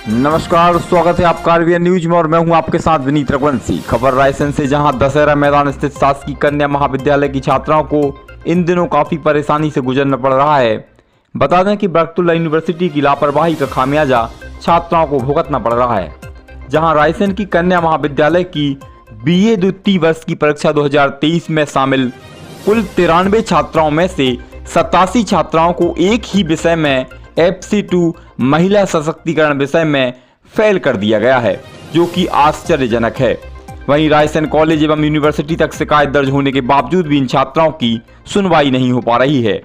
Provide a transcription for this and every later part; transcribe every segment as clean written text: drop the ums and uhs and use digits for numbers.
नमस्कार, स्वागत है आपका आरवीएन न्यूज में और मैं हूं आपके साथ विनीत रघुवंशी। खबर रायसेन से, जहां दशहरा मैदान स्थित शासकीय कन्या महाविद्यालय की छात्राओं को इन दिनों काफी परेशानी से गुजरना पड़ रहा है। बता दें कि बरकतुल्लाह यूनिवर्सिटी की लापरवाही का खामियाजा छात्राओं को भुगतना पड़ रहा है। जहां रायसेन की कन्या महाविद्यालय की बीए द्वितीय वर्ष की परीक्षा 2023 में शामिल कुल 93 छात्राओं में से 87 छात्राओं को एक ही विषय में FC2 महिला सशक्तिकरण विषय में फेल कर दिया गया है, जो कि आश्चर्यजनक है। वहीं रायसेन कॉलेज एवं यूनिवर्सिटी तक शिकायत दर्ज होने के बावजूद भी इन छात्राओं की सुनवाई नहीं हो पा रही है।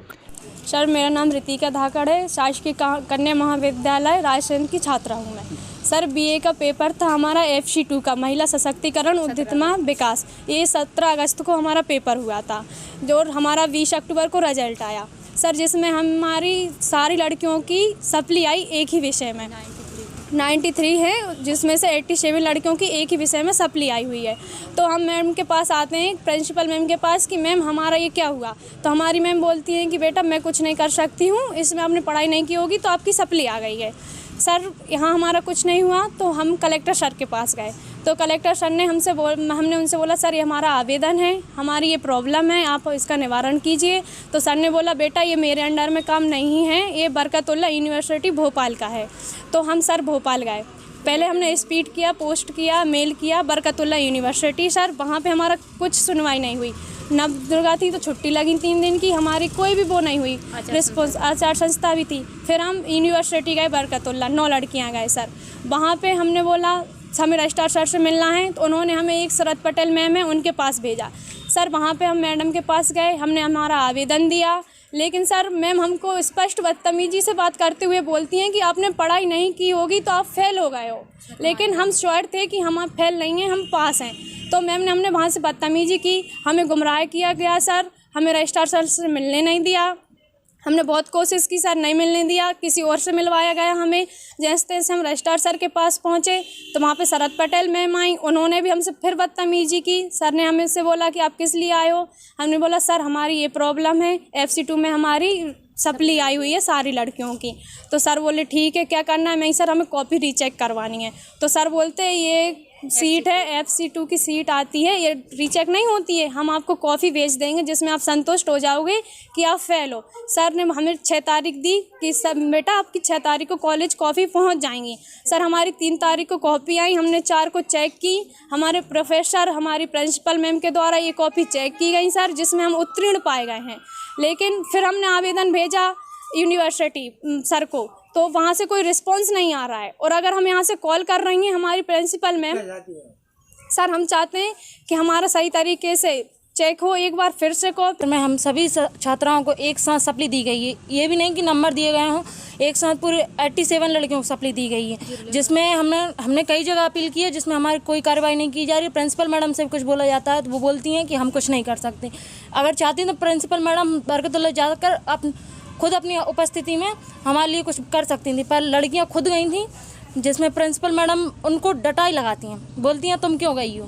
सर, मेरा नाम रितिका धाकड़ है। शासकीय कन्या महाविद्यालय रायसेन की छात्रा हूँ मैं। सर, बीए का पेपर था हमारा FC2 का, महिला सशक्तिकरण उद्यमिता विकास। ये 17 अगस्त को हमारा पेपर हुआ था, जो हमारा 20 अक्टूबर को रिजल्ट आया। सर, जिसमें हमारी सारी लड़कियों की सप्ली आई एक ही विषय में 93 है, जिसमें से 87 लड़कियों की एक ही विषय में सप्ली आई हुई है। तो हम मैम के पास आते हैं, प्रिंसिपल मैम के पास, कि मैम हमारा ये क्या हुआ। तो हमारी मैम बोलती हैं कि बेटा मैं कुछ नहीं कर सकती हूँ, इसमें आपने पढ़ाई नहीं की होगी तो आपकी सप्ली आ गई है। सर, यहाँ हमारा कुछ नहीं हुआ तो हम कलेक्टर सर के पास गए। तो कलेक्टर सर ने हमने उनसे बोला, सर ये हमारा आवेदन है, हमारी ये प्रॉब्लम है, आप इसका निवारण कीजिए। तो सर ने बोला, बेटा ये मेरे अंडर में काम नहीं है, ये बरकतुल्लाह यूनिवर्सिटी भोपाल का है। तो हम सर भोपाल गए। पहले हमने स्पीड किया, पोस्ट किया, मेल किया बरकतुल्लाह यूनिवर्सिटी। सर वहाँ पे हमारा कुछ सुनवाई नहीं हुई। नव दुर्गा थी तो छुट्टी लगी 3 दिन की, हमारी कोई भी वो नहीं हुई रिस्पॉन्स। आचार संस्था भी थी। फिर हम यूनिवर्सिटी गए बरकतुल्लाह, 9 लड़कियाँ गए। सर वहाँ पे हमने बोला हमें रजिस्ट्रार सर से मिलना है, तो उन्होंने हमें एक शरद पटेल मैम है उनके पास भेजा। सर वहाँ पे हम मैडम के पास गए, हमने हमारा आवेदन दिया। लेकिन सर मैम हमको स्पष्ट बदतमीजी से बात करते हुए बोलती हैं कि आपने पढ़ाई नहीं की होगी तो आप फेल हो गए हो। लेकिन हम श्योर थे कि हम आप फेल नहीं हैं, हम पास हैं। तो मैम ने हमने वहाँ से बदतमीजी की, हमें गुमराह किया गया। सर हमें रजिस्ट्रार सर से मिलने नहीं दिया। हमने बहुत कोशिश की, सर नहीं मिलने दिया, किसी और से मिलवाया गया हमें। जैसे तैसे हम रजिस्ट्रार सर के पास पहुँचे तो वहाँ पे शरद पटेल मैम आई, उन्होंने भी हमसे फिर बदतमीजी की। सर ने हमें से बोला कि आप किस लिए आए हो। हमने बोला सर हमारी ये प्रॉब्लम है, FC2 में हमारी सप्ली आई हुई है सारी लड़कियों की। तो सर बोले ठीक है, क्या करना है। मैं सर हमें कॉपी रीचेक करवानी है। तो सर बोलते हैं ये सीट है, FC2 की सीट आती है, ये रीचेक नहीं होती है, हम आपको कॉफ़ी भेज देंगे जिसमें आप संतुष्ट हो जाओगे कि आप फेल हो। सर ने हमें 6 तारीख दी कि सब बेटा आपकी 6 तारीख को कॉलेज कॉफ़ी पहुंच जाएंगी। सर हमारी 3 तारीख को कॉपी आई, हमने 4 को चेक की। हमारे प्रोफेसर, हमारी प्रिंसिपल मैम के द्वारा ये कॉपी चेक की गई सर, जिसमें हम उत्तीर्ण पाए गए हैं। लेकिन फिर हमने आवेदन भेजा यूनिवर्सिटी सर को, तो वहाँ से कोई रिस्पांस नहीं आ रहा है। और अगर हम यहाँ से कॉल कर रही हैं हमारी प्रिंसिपल मैम, सर हम चाहते हैं कि हमारा सही तरीके से चेक हो एक बार फिर से को। में हम सभी छात्राओं को एक साथ सप्ली दी गई है, ये भी नहीं कि नंबर दिए गए हों, एक साथ पूरे 87 लड़कियों को सप्ली दी गई है, जिसमें हमने कई जगह अपील की है, जिसमें हमारी कोई कार्रवाई नहीं की जा रही। प्रिंसिपल मैडम से कुछ बोला जाता है तो वो बोलती हैं कि हम कुछ नहीं कर सकते। अगर चाहती हैं तो प्रिंसिपल मैडम बरकतुल्लाह जाकर खुद अपनी उपस्थिति में हमारे लिए कुछ कर सकती थी, पर लड़कियां खुद गई थी, जिसमें प्रिंसिपल मैडम उनको डटाई लगाती हैं, बोलती हैं तुम क्यों गई हो।